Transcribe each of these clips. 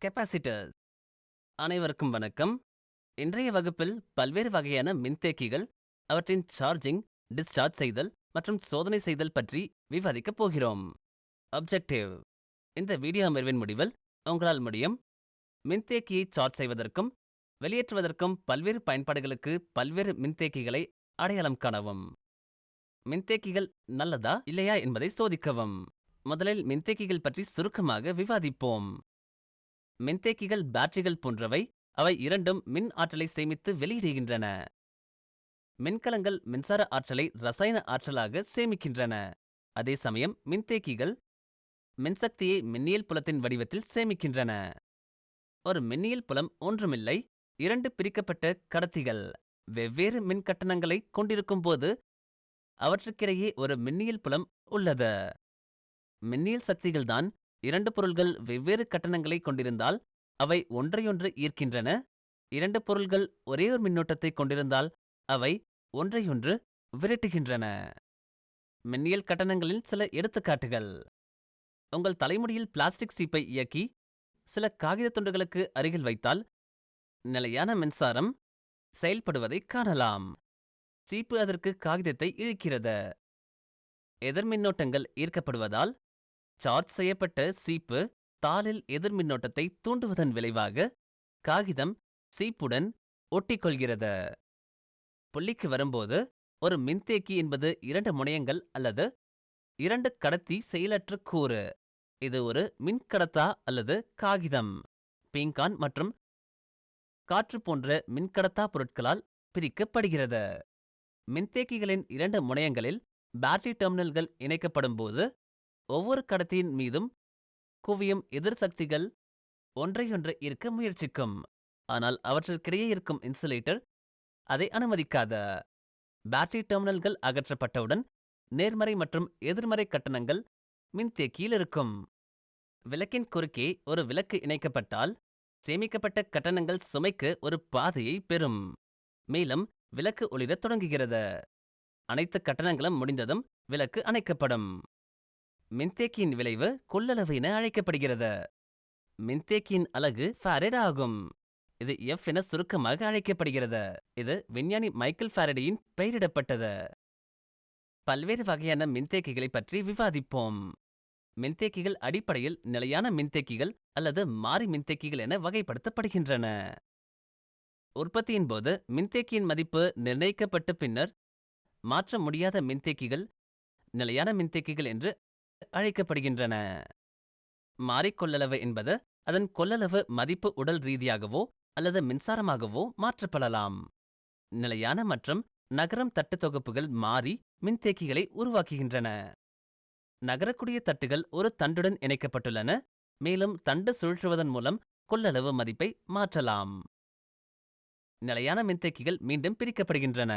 Capacitor. அனைவருக்கும் வணக்கம். இன்றைய வகுப்பில் பல்வேறு வகையான மின்தேக்கிகள், அவற்றின் சார்ஜிங், டிஸ்சார்ஜ் செய்தல் மற்றும் சோதனை செய்தல் பற்றி விவாதிக்கப் போகிறோம். அப்ஜெக்டிவ்: இந்த வீடியோ அமர்வின் முடிவில் உங்களால் முடியும் மின்தேக்கியை சார்ஜ் செய்வதற்கும் வெளியேற்றுவதற்கும் பல்வேறு பயன்பாடுகளுக்கு பல்வேறு மின்தேக்கிகளை அடையாளம் காணவும். மின்தேக்கிகள் நல்லதா இல்லையா என்பதை சோதிக்கவும். முதலில் மின்தேக்கிகள் பற்றி சுருக்கமாக விவாதிப்போம். மின்தேக்கிகள் பேட்டரிகள் போன்றவை. அவை இரண்டும் மின் ஆற்றலை சேமித்து வெளியிடுகின்றன. மின்கலங்கள் மின்சார ஆற்றலை ரசாயன ஆற்றலாக சேமிக்கின்றன. அதே சமயம் மின்தேக்கிகள் மின்சக்தியை மின்னியல் புலத்தின் வடிவத்தில் சேமிக்கின்றன. ஒரு மின்னியல் புலம் ஒன்றுமில்லை, இரண்டு பிரிக்கப்பட்ட கடத்திகள் வெவ்வேறு மின் கட்டணங்களை கொண்டிருக்கும் போது அவற்றுக்கிடையே ஒரு மின்னியல் புலம் உள்ளது. மின்னியல் சக்திகள்தான் இரண்டு பொருள்கள் வெவ்வேறு கட்டணங்களை கொண்டிருந்தால் அவை ஒன்றையொன்று ஈர்க்கின்றன. இரண்டு பொருள்கள் ஒரே ஒரு மின்னோட்டத்தை கொண்டிருந்தால் அவை ஒன்றையொன்று விரட்டுகின்றன. மின்னியல் கட்டணங்களில் சில எடுத்துக்காட்டுகள்: உங்கள் தலைமுடியில் பிளாஸ்டிக் சீப்பை இயக்கி சில காகித துண்டுகளுக்கு அருகில் வைத்தால் நிலையான மின்சாரம் செயல்படுவதை காணலாம். சீப்பு அதற்கு காகிதத்தை இழுக்கிறது. எதிர்மின்னோட்டங்கள் ஈர்க்கப்படுவதால் சார்ஜ் செய்யப்பட்ட சீப்பு தாளில் எதிர்மின்னோட்டத்தை தூண்டுவதன் விளைவாக காகிதம் சீப்புடன் ஒட்டிக்கொள்கிறது. புள்ளிக்கு வரும்போது, ஒரு மின்தேக்கி என்பது இரண்டு முனையங்கள் அல்லது இரண்டு கடத்தி செயலற்ற கூறு. இது ஒரு மின்கடத்தா அல்லது காகிதம், பீங்கான் மற்றும் காற்று போன்ற மின்கடத்தா பொருட்களால் பிரிக்கப்படுகிறது. மின்தேக்கிகளின் இரண்டு முனையங்களில் பேட்டரி டெர்மினல்கள் இணைக்கப்படும் போது ஒவ்வொரு கடத்தியின் மீதும் குவியும் எதிர் சக்திகள் ஒன்றையொன்று ஈர்க்க முயற்சிக்கும். ஆனால் அவற்றிற்கிடையே இருக்கும் இன்சுலேட்டர் அதை அனுமதிக்காத. பேட்டரி டெர்மினல்கள் அகற்றப்பட்டவுடன் நேர்மறை மற்றும் எதிர்மறை கட்டணங்கள் மின்தேக்கியில் இருக்கும். விளக்கின் குறுக்கே ஒரு விளக்கு இணைக்கப்பட்டால் சேமிக்கப்பட்ட கட்டணங்கள் சுமைக்கு ஒரு பாதையை பெறும். மேலும் விளக்கு ஒளிரத் தொடங்குகிறது. அனைத்து கட்டணங்களும் முடிந்ததும் விளக்கு அணைக்கப்படும். மின்தேக்கியின் விளைவு கொள்ளளவு என அழைக்கப்படுகிறது. மின்தேக்கியின் அலகு ஃபாரட் ஆகும். இது F என சுருக்கமாக அழைக்கப்படுகிறது. இது விஞ்ஞானி மைக்கேல் ஃபாரடேயின் பெயரிடப்பட்டது. பல்வேறு வகையான மின்தேக்கிகளை பற்றி விவாதிப்போம். மின்தேக்கிகள் அடிப்படையில் நிலையான மின்தேக்கிகள் அல்லது மாறி மின்தேக்கிகள் என வகைப்படுத்தப்படுகின்றன. உற்பத்தியின் போது மின்தேக்கியின் மதிப்பு நிர்ணயிக்கப்பட்ட பின்னர் மாற்ற முடியாத மின்தேக்கிகள் நிலையான மின்தேக்கிகள் என்று அழைக்கப்படுகின்றன. மாறிக் கொள்ளளவு என்பது அதன் கொள்ளளவு மதிப்பு உடல் ரீதியாகவோ அல்லது மின்சாரமாகவோ மாற்றப்படலாம். நிலையான மற்றும் நகரும் தட்டு தொகுப்புகள் மாறி மின்தேக்கிகளை உருவாக்குகின்றன. நகரக்கூடிய தட்டுகள் ஒரு தண்டுடன் இணைக்கப்பட்டுள்ளன, மேலும் தண்டு சுழற்றுவதன் மூலம் கொள்ளளவு மதிப்பை மாற்றலாம். நிலையான மின்தேக்கிகள் மீண்டும் பிரிக்கப்படுகின்றன.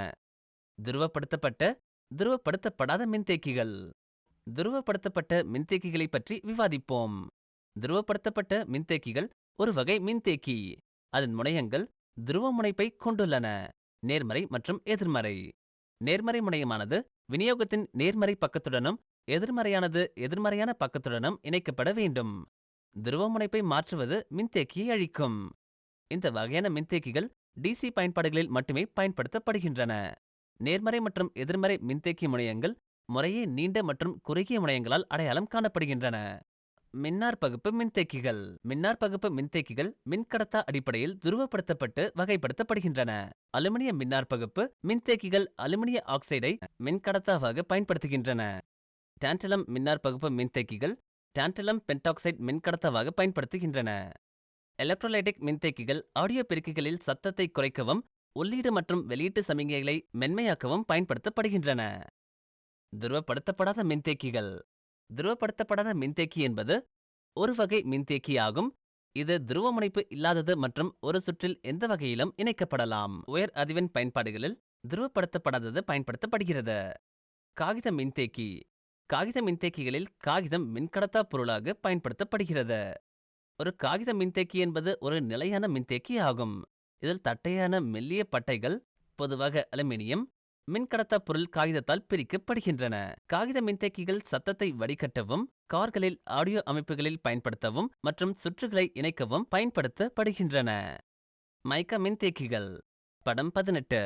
துருவப்படுத்தப்பட்ட, துருவப்படுத்தப்படாத மின்தேக்கிகள். துருவப்படுத்தப்பட்ட மின்தேக்கிகளை பற்றி விவாதிப்போம். துருவப்படுத்தப்பட்ட மின்தேக்கிகள் ஒரு வகை மின்தேக்கி. அதன் முனையங்கள் துருவ முனைப்பை கொண்டுள்ளன, நேர்மறை மற்றும் எதிர்மறை. நேர்மறை முனையமானது விநியோகத்தின் நேர்மறை பக்கத்துடனும் எதிர்மறையானது எதிர்மறையான பக்கத்துடனும் இணைக்கப்பட வேண்டும். துருவ முனைப்பை மாற்றுவது மின்தேக்கியை அழிக்கும். இந்த வகையான மின்தேக்கிகள் DC பயன்பாடுகளில் மட்டுமே பயன்படுத்தப்படுகின்றன. நேர்மறை மற்றும் எதிர்மறை மின்தேக்கி முனையங்கள் முறையே நீண்ட மற்றும் குறுகிய முனையங்களால் அடையாளம் காணப்படுகின்றன. மின்னார் பகுப்பு மின்தேக்கிகள். மின்னார் பகுப்பு மின்தேக்கிகள் மின்கடத்தா அடிப்படையில் துருவப்படுத்தப்பட்டு வகைப்படுத்தப்படுகின்றன. அலுமினிய மின்னார் பகுப்பு மின்தேக்கிகள் அலுமினிய ஆக்சைடை மின்கடத்தாவாக பயன்படுத்துகின்றன. டான்டலம் மின்னார் பகுப்பு மின்தேக்கிகள் டான்டலம் பென்டாக்சைடு மின்கடத்தாவாக பயன்படுத்துகின்றன. எலக்ட்ரோலைட்டிக் மின்தேக்கிகள் ஆடியோ பெருக்கிகளில் சத்தத்தை குறைக்கவும் உள்ளீடு மற்றும் வெளியீட்டு சமிக்ஞைகளை மென்மையாக்கவும் பயன்படுத்தப்படுகின்றன. துருவப்படுத்தப்படாத மின்தேக்கிகள். துருவப்படுத்தப்படாத மின்தேக்கி என்பது ஒரு வகை மின்தேக்கி ஆகும். இது துருவமுனைப்பு இல்லாதது மற்றும் ஒரு சுற்றில் எந்த வகையிலும் இணைக்கப்படலாம். உயர் அதிர்வெண் பயன்பாடுகளில் துருவப்படுத்தப்படாதது பயன்படுத்தப்படுகிறது. காகித மின்தேக்கி. காகித மின்தேக்கிகளில் காகிதம் மின்கடத்தா பொருளாக பயன்படுத்தப்படுகிறது. ஒரு காகித மின்தேக்கி என்பது ஒரு நிலையான மின்தேக்கி ஆகும். இதில் தட்டையான மெல்லிய பட்டைகள், பொதுவாக அலுமினியம், மின்கடத்தா பொருள் காகிதத்தால் பிரிக்கப்படுகின்றன. காகித மின்தேக்கிகள் சத்தத்தை வடிகட்டவும், கார்களில் ஆடியோ அமைப்புகளில் பயன்படுத்தவும் மற்றும் சுற்றுகளை இணைக்கவும் பயன்படுத்தப்படுகின்றன. மைக்கா மின்தேக்கிகள். படம் 18.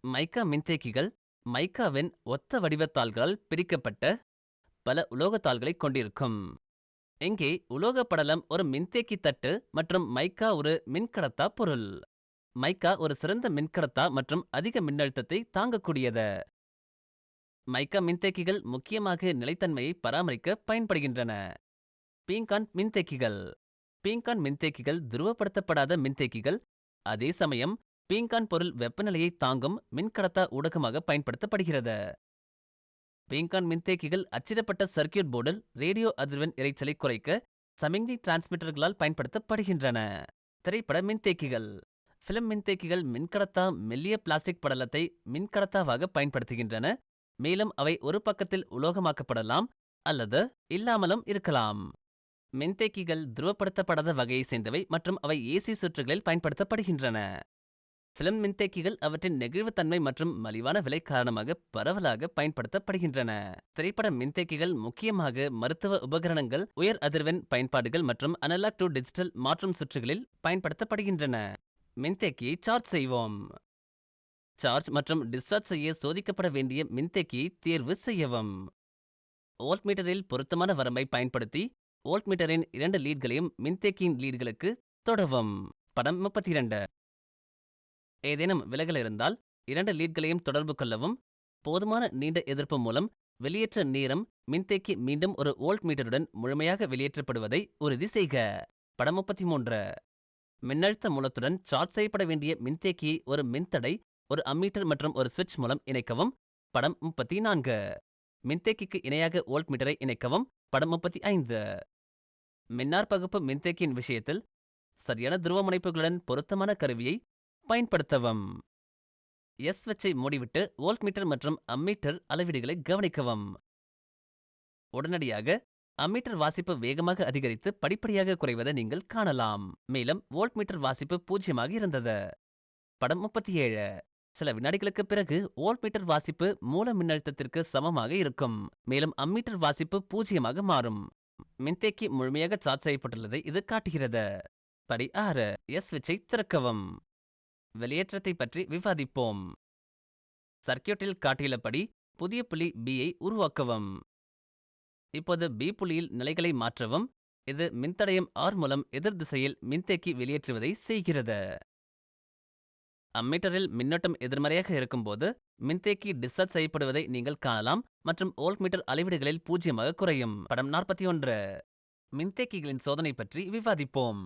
மைக்கா மின்தேக்கிகள் மைக்காவின் ஒத்த வடிவத்தாள்களால் பிரிக்கப்பட்ட பல உலோக தாள்களைக் கொண்டிருக்கும். இங்கே உலோக படலம் ஒரு மின்தேக்கி தட்டு மற்றும் மைக்கா ஒரு மின்கடத்தா பொருள். மைக்கா ஒரு சிறந்த மின்கடத்தா மற்றும் அதிக மின்னழுத்தத்தை தாங்கக்கூடியது. மைக்கா மின்தேக்கிகள் முக்கியமாக நிலைத்தன்மையை பராமரிக்க பயன்படுகின்றன. பீங்கான் மின்தேக்கிகள். பீங்கான் மின்தேக்கிகள் துருவப்படுத்தப்படாத மின்தேக்கிகள். அதே சமயம் பீங்கான் பொருள் வெப்பநிலையை தாங்கும் மின்கடத்தா ஊடகமாக பயன்படுத்தப்படுகிறது. பீங்கான் மின்தேக்கிகள் அச்சிடப்பட்ட சர்க்கியூட் போர்டில் ரேடியோ அதிர்வெண் இரைச்சலை குறைக்க சமிக்ஞை டிரான்ஸ்மிட்டர்களால் பயன்படுத்தப்படுகின்றன. திரைப்பட மின்தேக்கிகள். பிலிம் மின்தேக்கிகள் மின்கடத்தா மெல்லிய பிளாஸ்டிக் படலத்தை மின்கடத்தாவாக பயன்படுத்துகின்றன, மேலும் அவை ஒரு பக்கத்தில் உலோகமாக்கப்படலாம் அல்லது இல்லாமலும் இருக்கலாம். மின்தேக்கிகள் துருவப்படுத்தப்படாத வகையை சேர்ந்தவை மற்றும் அவை ஏசி சுற்றுகளில் பயன்படுத்தப்படுகின்றன. பிலிம் மின்தேக்கிகள் அவற்றின் நெகிழ்வுத்தன்மை மற்றும் மலிவான விலை காரணமாக பரவலாக பயன்படுத்தப்படுகின்றன. திரைப்பட மின்தேக்கிகள் முக்கியமாக மருத்துவ உபகரணங்கள், உயர் அதிர்வெண் பயன்பாடுகள் மற்றும் அனலாக் டு டிஜிட்டல் மாற்றும் சுற்றுகளில் பயன்படுத்தப்படுகின்றன. மின்தேக்கியை சார்ஜ் செய்வோம். சார்ஜ் மற்றும் டிஸ்சார்ஜ் செய்ய சோதிக்கப்பட வேண்டிய மின்தேக்கியை தேர்வு செய்யவும். வோல்ட்மீட்டரில் பொருத்தமான வரம்பை பயன்படுத்தி வோல்ட்மீட்டரின் 2 லீட்களையும் மின்தேக்கியின் லீட்களுக்கு தொடவும். படம் 32. ஏதேனும் விலகல் இருந்தால் 2 லீட்களையும் தொடர்பு கொள்ளவும். போதுமான நீண்ட எதிர்ப்பு மூலம் வெளியேற்ற நேரம் மின்தேக்கி மீண்டும் ஒரு வோல்ட்மீட்டருடன் முழுமையாக வெளியேற்றப்படுவதை உறுதி செய்க. படம் 33. மின்னழுத்த மூலத்துடன் சார்ஜ் செய்யப்பட வேண்டிய மின்தேக்கியை ஒரு மின்தடை, ஒரு அம்மீட்டர் மற்றும் ஒரு சுவிட்ச் மூலம் இணைக்கவும். படம் 34. மின்தேக்கிக்கு இணையாக வோல்ட்மீட்டரை இணைக்கவும். படம் 35. மின்னார் பகுப்பு மின்தேக்கியின் விஷயத்தில் சரியான துருவமுனைப்புகளுடன் பொருத்தமான கருவியை பயன்படுத்தவும். எஸ் சுவிட்சை மூடிவிட்டு வோல்ட்மீட்டர் மற்றும் அம்மீட்டர் அளவீடுகளை கவனிக்கவும். உடனடியாக அம்மீட்டர் வாசிப்பு வேகமாக அதிகரித்து படிப்படியாக குறைவதை நீங்கள் காணலாம். மேலும் வோல்ட்மீட்டர் வாசிப்பு 0 இருந்தது. படம் 37. சில வினாடிகளுக்கு பிறகு வோல்ட்மீட்டர் வாசிப்பு மூல மின்னழுத்தத்திற்கு சமமாக இருக்கும், மேலும் அம்மீட்டர் வாசிப்பு 0 மாறும். மின்தேக்கி முழுமையாக சார்ஜ் செய்யப்பட்டுள்ளதை இது காட்டுகிறது. படி 6. எஸ் சுவிட்சை திறக்கவும். வெளியேற்றத்தை பற்றி விவாதிப்போம். சர்க்கியூட்டில் காட்டியுள்ளபடி புதிய புள்ளி B-ஐ உருவாக்கவும். இப்போது B புள்ளியில் நிலைகளை மாற்றவும். இது மின்தடையம் R மூலம் எதிர் திசையில் மின்தேக்கி வெளியேற்றுவதை செய்கிறது. அம்மீட்டரில் மின்னோட்டம் எதிர்மறையாக இருக்கும்போது மின்தேக்கி டிஸ்சார்ஜ் செய்யப்படுவதை நீங்கள் காணலாம் மற்றும் வோல்ட்மீட்டர் அளவீடுகளில் 0 குறையும். படம் 41. மின்தேக்கிகளின் சோதனை பற்றி விவாதிப்போம்.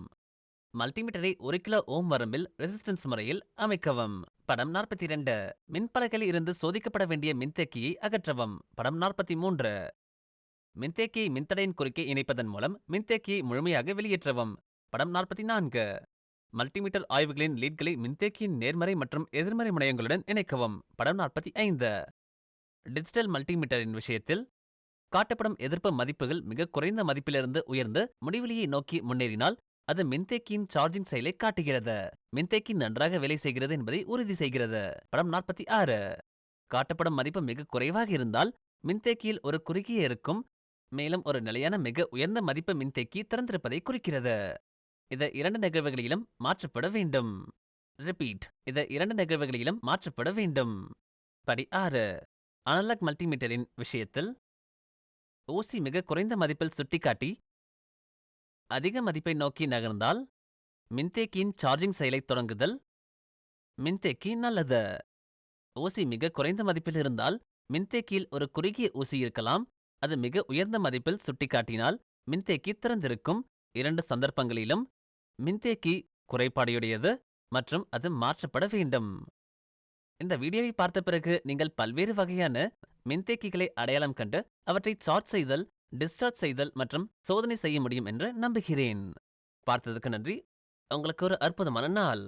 மல்டிமீட்டரை 1 கிலோ ஓம் வரம்பில் ரெசிஸ்டன்ஸ் முறையில் அமைக்கவும். படம் 42. மின்பலகையில் இருந்து சோதிக்கப்பட வேண்டிய மின்தேக்கியை அகற்றவும். படம் 43. மின்தேக்கியை மின்தடையின் குறுக்கே இணைப்பதன் மூலம் மின்தேக்கியை முழுமையாக வெளியேற்றவும். படம் 44. மல்டிமீட்டர் ஆய்வுகளின் லீட்களை மின்தேக்கியின் நேர்மறை மற்றும் எதிர்மறை முனையங்களுடன் இணைக்கவும். படம் 45. டிஜிட்டல் மல்டிமீட்டரின் விஷயத்தில் காட்டப்படும் எதிர்ப்பு மதிப்புகள் மிக குறைந்த மதிப்பிலிருந்து உயர்ந்து முடிவிலியை நோக்கி முன்னேறினால் அது மின்தேக்கியின் சார்ஜிங் செயலை காட்டுகிறது. மின்தேக்கி நன்றாக வேலை செய்கிறது என்பதை உறுதி செய்கிறது. படம் 46. காட்டப்படும் மதிப்பு மிக குறைவாக இருந்தால் மின்தேக்கியில் ஒரு குறுகிய இருக்கும், மேலும் ஒரு நிலையான மிக உயர்ந்த மதிப்பு மின்தேக்கி திறந்திருப்பதை குறிக்கிறது. இது 2 நிகழ்வுகளிலும் மாற்றப்பட வேண்டும். ரிப்பீட். இது 2 நிகழ்வுகளிலும் மாற்றப்பட வேண்டும். படி 6. அனலாக் மல்டிமீட்டரின் விஷயத்தில் ஊசி மிக குறைந்த மதிப்பில் சுட்டிக்காட்டி அதிக மதிப்பை நோக்கி நகர்ந்தால் மின்தேக்கியின் சார்ஜிங் செயலை தொடங்குதல். மின்தேக்கி நல்லது. ஊசி மிக குறைந்த மதிப்பில் இருந்தால் மின்தேக்கியில் ஒரு குறுகிய ஊசி இருக்கலாம். அது மிக உயர்ந்த மதிப்பில் சுட்டிக்காட்டினால் மின்தேக்கி திறந்திருக்கும். 2 சந்தர்ப்பங்களிலும் மின்தேக்கி குறைபாடையுடையது மற்றும் அது மாற்றப்பட வேண்டும். இந்த வீடியோவை பார்த்த பிறகு நீங்கள் பல்வேறு வகையான மின்தேக்கிகளை அடையாளம் கண்டு அவற்றை சார்ஜ் செய்தல், டிஸ்சார்ஜ் செய்தல் மற்றும் சோதனை செய்ய முடியும் என்று நம்புகிறேன். பார்த்ததுக்கு நன்றி. உங்களுக்கு ஒரு அற்புதமான நாள்.